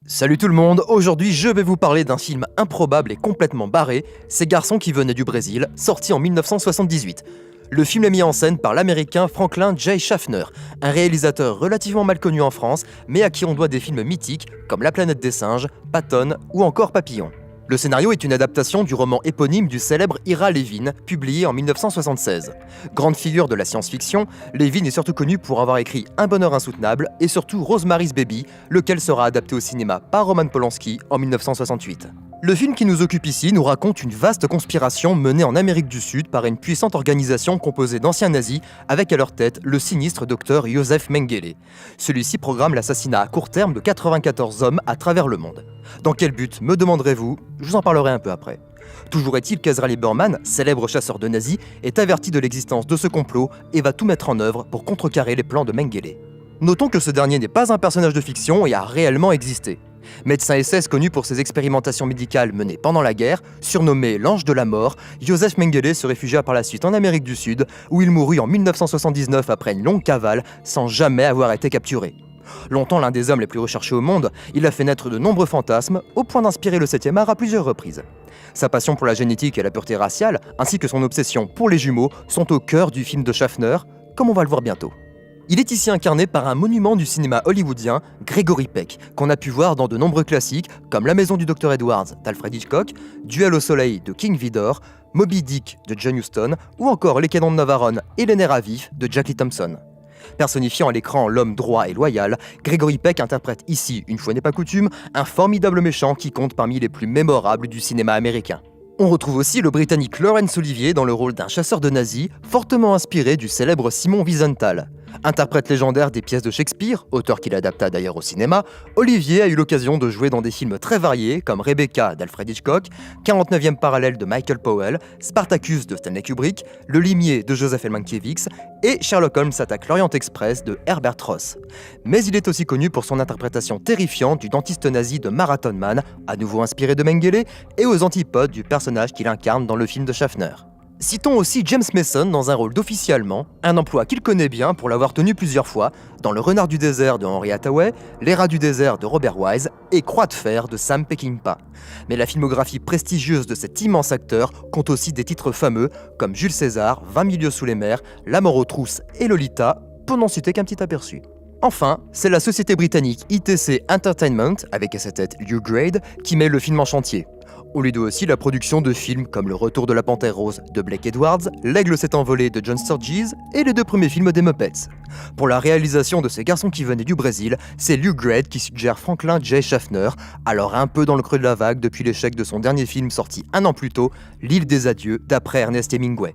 Salut tout le monde, aujourd'hui je vais vous parler d'un film improbable et complètement barré, Ces garçons qui venaient du Brésil, sorti en 1978. Le film est mis en scène par l'américain Franklin J. Schaffner, un réalisateur relativement mal connu en France, mais à qui on doit des films mythiques comme La planète des singes, Patton ou encore Papillon. Le scénario est une adaptation du roman éponyme du célèbre Ira Levin, publié en 1976. Grande figure de la science-fiction, Levin est surtout connu pour avoir écrit Un bonheur insoutenable et surtout Rosemary's Baby, lequel sera adapté au cinéma par Roman Polanski en 1968. Le film qui nous occupe ici nous raconte une vaste conspiration menée en Amérique du Sud par une puissante organisation composée d'anciens nazis avec à leur tête le sinistre docteur Joseph Mengele. Celui-ci programme l'assassinat à court terme de 94 hommes à travers le monde. Dans quel but, me demanderez-vous? Je vous en parlerai un peu après. Toujours est-il qu'Ezra Lieberman, célèbre chasseur de nazis, est averti de l'existence de ce complot et va tout mettre en œuvre pour contrecarrer les plans de Mengele. Notons que ce dernier n'est pas un personnage de fiction et a réellement existé. Médecin SS connu pour ses expérimentations médicales menées pendant la guerre, surnommé l'Ange de la Mort, Joseph Mengele se réfugia par la suite en Amérique du Sud, où il mourut en 1979 après une longue cavale, sans jamais avoir été capturé. Longtemps l'un des hommes les plus recherchés au monde, il a fait naître de nombreux fantasmes, au point d'inspirer le 7e art à plusieurs reprises. Sa passion pour la génétique et la pureté raciale, ainsi que son obsession pour les jumeaux, sont au cœur du film de Schaffner, comme on va le voir bientôt. Il est ici incarné par un monument du cinéma hollywoodien, Gregory Peck, qu'on a pu voir dans de nombreux classiques comme La maison du Dr Edwards d'Alfred Hitchcock, Duel au soleil de King Vidor, Moby Dick de John Huston ou encore Les Canons de Navarone et Les nerfs à vif de Jackie Thompson. Personnifiant à l'écran l'homme droit et loyal, Gregory Peck interprète ici, une fois n'est pas coutume, un formidable méchant qui compte parmi les plus mémorables du cinéma américain. On retrouve aussi le Britannique Laurence Olivier dans le rôle d'un chasseur de nazis, fortement inspiré du célèbre Simon Wiesenthal. Interprète légendaire des pièces de Shakespeare, auteur qu'il adapta d'ailleurs au cinéma, Olivier a eu l'occasion de jouer dans des films très variés comme Rebecca d'Alfred Hitchcock, 49e parallèle de Michael Powell, Spartacus de Stanley Kubrick, Le Limier de Joseph L. Mankiewicz et Sherlock Holmes attaque l'Orient Express de Herbert Ross. Mais il est aussi connu pour son interprétation terrifiante du dentiste nazi de Marathon Man, à nouveau inspiré de Mengele, et aux antipodes du personnage qu'il incarne dans le film de Schaffner. Citons aussi James Mason dans un rôle d'officier allemand, un emploi qu'il connaît bien pour l'avoir tenu plusieurs fois dans Le Renard du désert de Henry Hathaway, Les Rats du désert de Robert Wise et Croix de fer de Sam Peckinpah. Mais la filmographie prestigieuse de cet immense acteur compte aussi des titres fameux comme Jules César, 20 milieux sous les mers, La mort aux trousses et Lolita, pour n'en citer qu'un petit aperçu. Enfin, c'est la société britannique ITC Entertainment, avec à sa tête Hugh Grade, qui met le film en chantier. On lui doit aussi la production de films comme Le Retour de la Panthère Rose de Blake Edwards, L'Aigle s'est envolé de John Sturges et les 2 premiers films des Muppets. Pour la réalisation de Ces garçons qui venaient du Brésil, c'est Hugh Grade qui suggère Franklin J. Schaffner, alors un peu dans le creux de la vague depuis l'échec de son dernier film sorti un an plus tôt, L'île des adieux d'après Ernest Hemingway.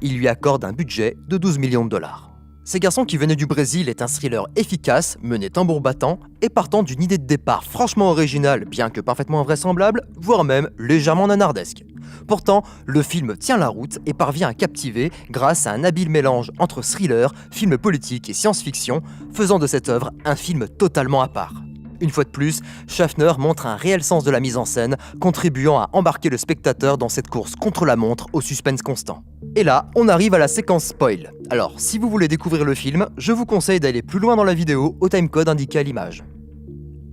Il lui accorde un budget de 12 millions de dollars. Ces garçons qui venaient du Brésil est un thriller efficace, mené tambour battant et partant d'une idée de départ franchement originale, bien que parfaitement invraisemblable, voire même légèrement nanardesque. Pourtant, le film tient la route et parvient à captiver grâce à un habile mélange entre thriller, film politique et science-fiction, faisant de cette œuvre un film totalement à part. Une fois de plus, Schaffner montre un réel sens de la mise en scène, contribuant à embarquer le spectateur dans cette course contre la montre au suspense constant. Et là, on arrive à la séquence spoil. Alors, si vous voulez découvrir le film, je vous conseille d'aller plus loin dans la vidéo au timecode indiqué à l'image.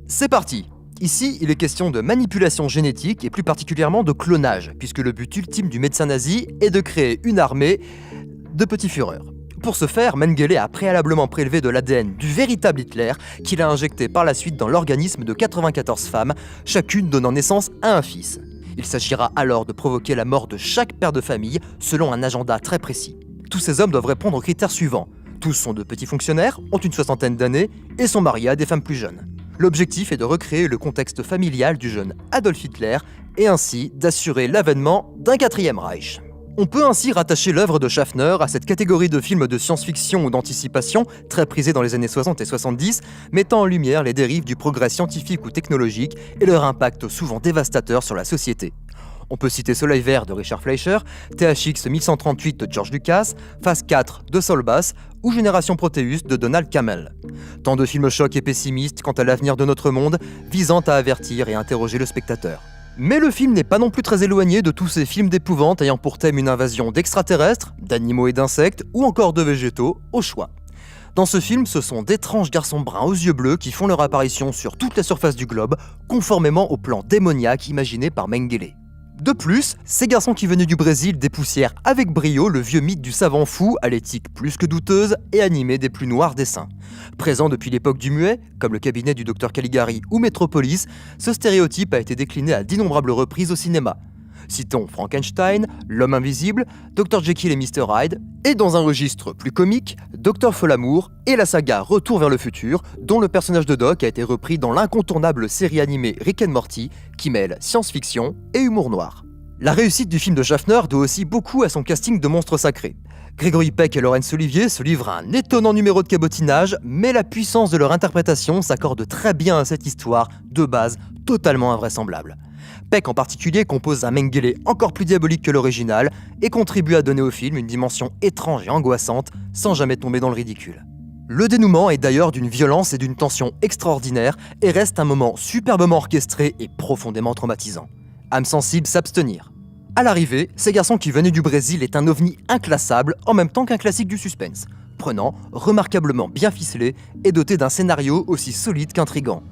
C'est parti! Ici, il est question de manipulation génétique et plus particulièrement de clonage, puisque le but ultime du médecin nazi est de créer une armée de petits fureurs. Pour ce faire, Mengele a préalablement prélevé de l'ADN du véritable Hitler qu'il a injecté par la suite dans l'organisme de 94 femmes, chacune donnant naissance à un fils. Il s'agira alors de provoquer la mort de chaque père de famille selon un agenda très précis. Tous ces hommes doivent répondre aux critères suivants. Tous sont de petits fonctionnaires, ont une soixantaine d'années et sont mariés à des femmes plus jeunes. L'objectif est de recréer le contexte familial du jeune Adolf Hitler et ainsi d'assurer l'avènement d'un 4e Reich. On peut ainsi rattacher l'œuvre de Schaffner à cette catégorie de films de science-fiction ou d'anticipation, très prisés dans les années 60 et 70, mettant en lumière les dérives du progrès scientifique ou technologique et leur impact souvent dévastateur sur la société. On peut citer Soleil vert de Richard Fleischer, THX 1138 de George Lucas, Phase 4 de Saul Bass ou Génération Proteus de Donald Cammell. Tant de films chocs et pessimistes quant à l'avenir de notre monde, visant à avertir et interroger le spectateur. Mais le film n'est pas non plus très éloigné de tous ces films d'épouvante ayant pour thème une invasion d'extraterrestres, d'animaux et d'insectes, ou encore de végétaux, au choix. Dans ce film, ce sont d'étranges garçons bruns aux yeux bleus qui font leur apparition sur toute la surface du globe, conformément au plan démoniaque imaginé par Mengele. De plus, ces garçons qui venaient du Brésil dépoussièrent avec brio le vieux mythe du savant fou à l'éthique plus que douteuse et animé des plus noirs dessins. Présent depuis l'époque du muet, comme le cabinet du Dr Caligari ou Metropolis, ce stéréotype a été décliné à d'innombrables reprises au cinéma. Citons Frankenstein, L'Homme Invisible, Dr Jekyll et Mr Hyde, et dans un registre plus comique, Dr Folamour et la saga Retour vers le futur, dont le personnage de Doc a été repris dans l'incontournable série animée Rick and Morty, qui mêle science-fiction et humour noir. La réussite du film de Schaffner doit aussi beaucoup à son casting de monstres sacrés. Gregory Peck et Laurence Olivier se livrent à un étonnant numéro de cabotinage, mais la puissance de leur interprétation s'accorde très bien à cette histoire, de base totalement invraisemblable. Peck en particulier compose un Mengele encore plus diabolique que l'original et contribue à donner au film une dimension étrange et angoissante sans jamais tomber dans le ridicule. Le dénouement est d'ailleurs d'une violence et d'une tension extraordinaires et reste un moment superbement orchestré et profondément traumatisant. Âme sensible s'abstenir. À l'arrivée, Ces garçons qui venaient du Brésil est un ovni inclassable en même temps qu'un classique du suspense, prenant, remarquablement bien ficelé et doté d'un scénario aussi solide qu'intrigant.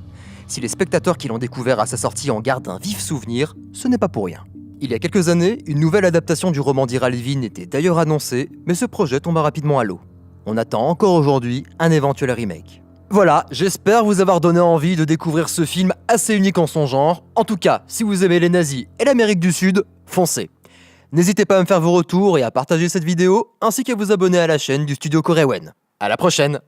Si les spectateurs qui l'ont découvert à sa sortie en gardent un vif souvenir, ce n'est pas pour rien. Il y a quelques années, une nouvelle adaptation du roman d'Ira Levin était d'ailleurs annoncée, mais ce projet tomba rapidement à l'eau. On attend encore aujourd'hui un éventuel remake. Voilà, j'espère vous avoir donné envie de découvrir ce film assez unique en son genre. En tout cas, si vous aimez les nazis et l'Amérique du Sud, foncez. N'hésitez pas à me faire vos retours et à partager cette vidéo, ainsi qu'à vous abonner à la chaîne du studio Coréwen. À la prochaine!